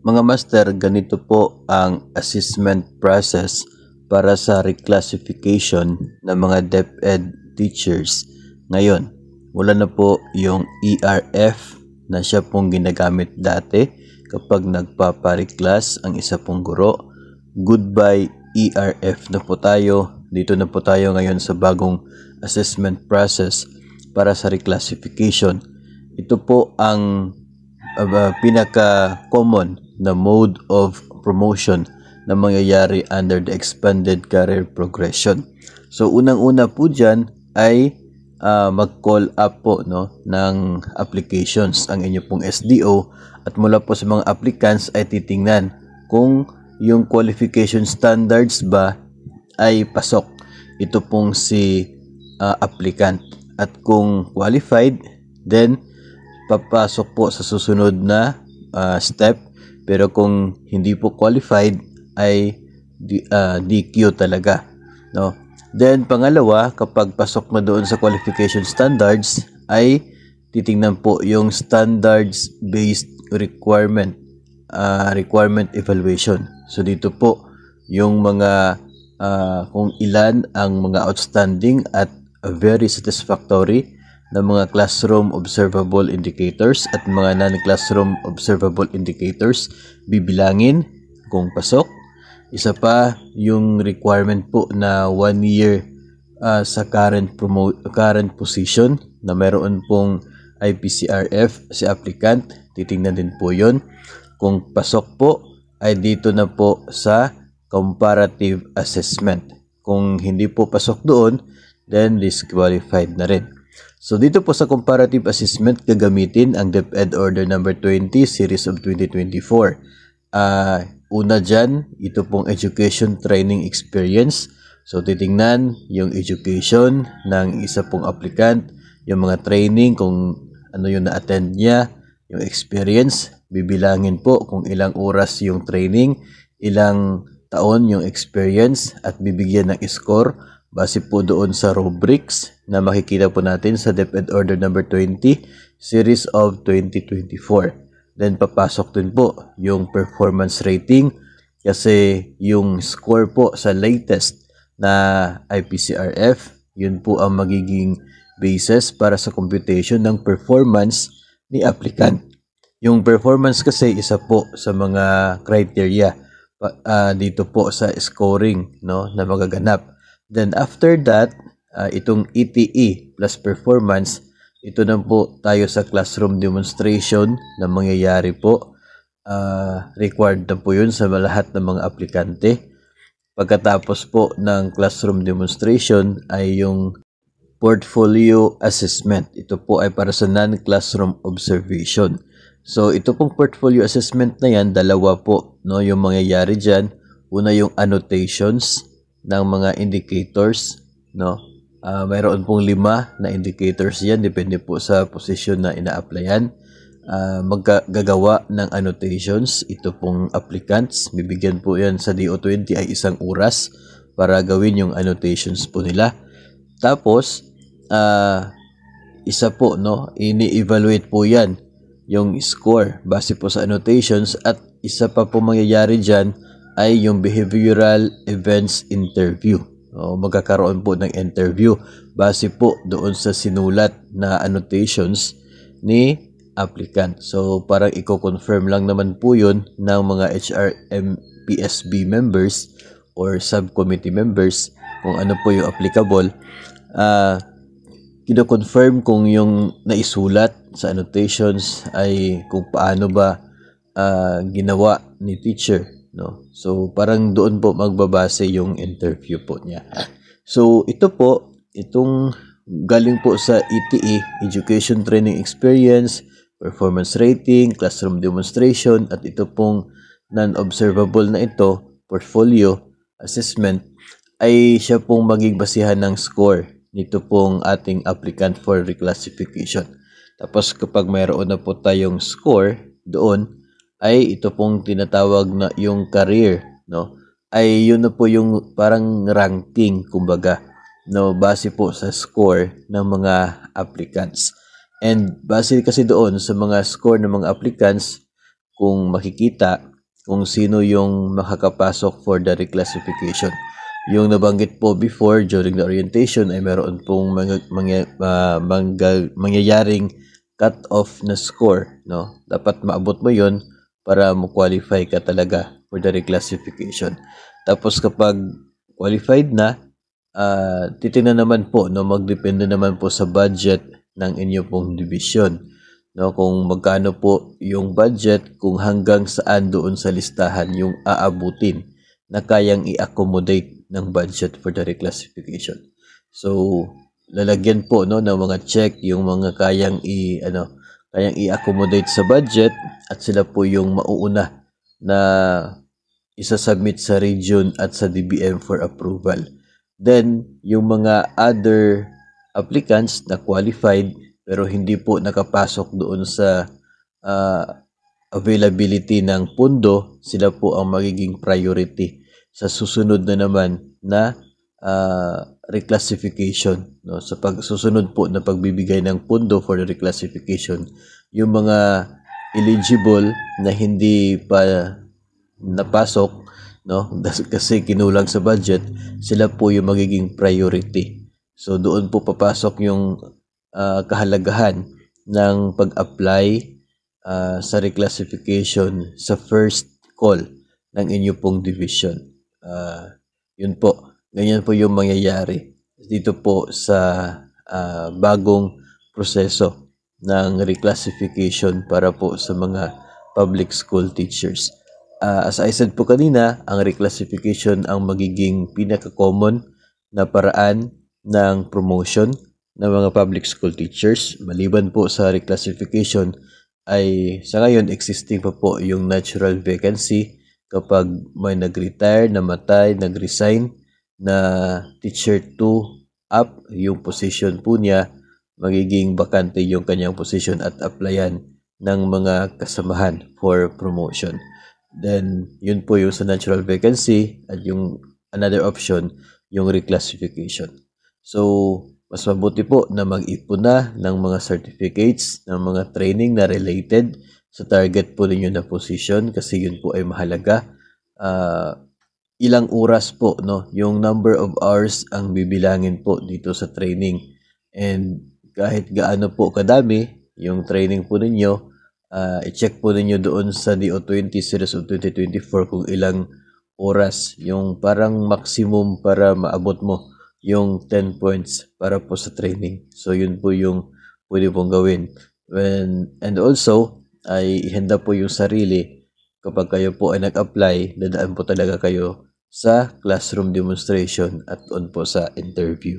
Mga master, ganito po ang assessment process para sa reclassification ng mga DepEd teachers. Ngayon, wala na po yung ERF na siya pong ginagamit dati kapag nagpapareclass ang isa pong guro. Goodbye ERF na po tayo. Dito na po tayo ngayon sa bagong assessment process para sa reclassification. Ito po ang pinaka-common na mode of promotion na mangyayari under the expanded career progression. So, unang-una po dyan ay mag-call up po ng applications ang inyo pong SDO, at mula po sa mga applicants ay titingnan kung yung qualification standards ba ay pasok ito pong si applicant, at kung qualified, then papasok po sa susunod na step. Pero kung hindi po qualified ay DQ talaga, no? Then pangalawa, kapag pasok na doon sa qualification standards, ay titingnan po yung standards based requirement evaluation. So dito po yung mga kung ilan ang mga outstanding at very satisfactory na mga classroom observable indicators at mga non-classroom observable indicators bibilangin kung pasok. Isa pa yung requirement po na 1 year sa current position na meron pong IPCRF si applicant. Titingnan din po yon. Kung pasok po ay dito na po sa comparative assessment. Kung hindi po pasok doon, then disqualified na rin. So dito po sa comparative assessment, gagamitin ang DepEd Order number 20 series of 2024. Una dyan, ito pong education training experience. So titingnan yung education ng isa pong applicant, yung mga training kung ano yung na-attend niya, yung experience, bibilangin po kung ilang oras yung training, ilang taon yung experience, at bibigyan ng score base po doon sa rubrics na makikita po natin sa DepEd Order number 20 series of 2024. Then papasok din po yung performance rating, kasi yung score po sa latest na IPCRF, yun po ang magiging basis para sa computation ng performance ni applicant. Yung performance kasi isa po sa mga criteria dito po sa scoring na magaganap. Then after that, itong ETE plus performance, ito na po tayo sa classroom demonstration na mangyayari po. Required na po yun sa lahat ng mga aplikante. Pagkatapos po ng classroom demonstration ay yung portfolio assessment. Ito po ay para sa non-classroom observation. So ito pong portfolio assessment na yan, dalawa po yung mangyayari dyan. Una yung annotations ng mga indicators, mayroon pong 5 na indicators yan, depende po sa position na ina-applyan. Maggagawa ng annotations ito pong applicants, bibigyan po yan sa DO20 ay 1 oras para gawin yung annotations po nila. Tapos isa po ini-evaluate po yan yung score base po sa annotations, at isa pa po mangyayari dyan ay yung behavioral events interview. Magkakaroon po ng interview base po doon sa sinulat na annotations ni applicant. So parang i-confirm lang naman po yun ng mga HRMPSB members or subcommittee members kung ano po yung applicable. Kino-confirm kung yung naisulat sa annotations ay kung paano ba ginawa ni teacher. So parang doon po magbabase yung interview po niya. So ito po, itong galing po sa ETE, Education Training Experience, Performance Rating, Classroom Demonstration, at ito pong non-observable na ito, Portfolio Assessment, ay siya pong maging basihan ng score nito pong ating applicant for reclassification. Tapos kapag mayroon na po tayong score doon, ay ito pong tinatawag na yung career, ay yun na po yung parang ranking, kumbaga, base po sa score ng mga applicants. And base kasi doon sa mga score ng mga applicants, kung makikita, kung sino yung makakapasok for the reclassification. Yung nabanggit po before during the orientation ay meron pong mangyayaring cut-off na score, no? Dapat maabot mo yon para mo-qualify ka talaga for the reclassification. Tapos kapag qualified na, titingnan naman po, no, magdepende naman po sa budget ng inyo pong division, no, kung magkano po yung budget, kung hanggang saan doon sa listahan yung aabutin na kayang i-accommodate ng budget for the reclassification. So lalagyan po, no, ng mga check yung mga kayang i-accommodate sa budget, at sila po yung mauuna na isa-submit sa region at sa DBM for approval. Then yung mga other applicants na qualified pero hindi po nakapasok doon sa availability ng pundo, sila po ang magiging priority sa susunod na naman na reclassification, no? Sa susunod po na pagbibigay ng pundo for the reclassification, yung mga eligible na hindi pa napasok, no, kasi kinulang sa budget, sila po yung magiging priority. So doon po papasok yung kahalagahan ng pag-apply sa reclassification sa first call ng inyo pong division. Yun po, ganyan po yung mangyayari dito po sa bagong proseso ng reclassification para po sa mga public school teachers. As I said po kanina, ang reclassification ang magiging pinaka-common na paraan ng promotion ng mga public school teachers. Maliban po sa reclassification ay sa ngayon existing pa po yung natural vacancy kapag may nag-retire, namatay, nag-resign na teacher 2 up yung position po niya, magiging bakante yung kanyang position at applyan ng mga kasamahan for promotion. Then yun po yung sa natural vacancy, at yung another option yung reclassification. So mas mabuti po na mag-ipon na ng mga certificates, ng mga training na related sa target po ninyo na position, kasi yun po ay mahalaga. Ilang oras po, no, yung number of hours ang bibilangin po dito sa training, and kahit gaano po kadami yung training po ninyo, i-check po ninyo doon sa DO20 Series of 2024 kung ilang oras yung parang maximum para maabot mo yung 10 points para po sa training. So yun po yung pwede pong gawin. And also ay ihanda po yung sarili kapag kayo po ay nag-apply, dadaan po talaga kayo sa classroom demonstration at on po sa interview.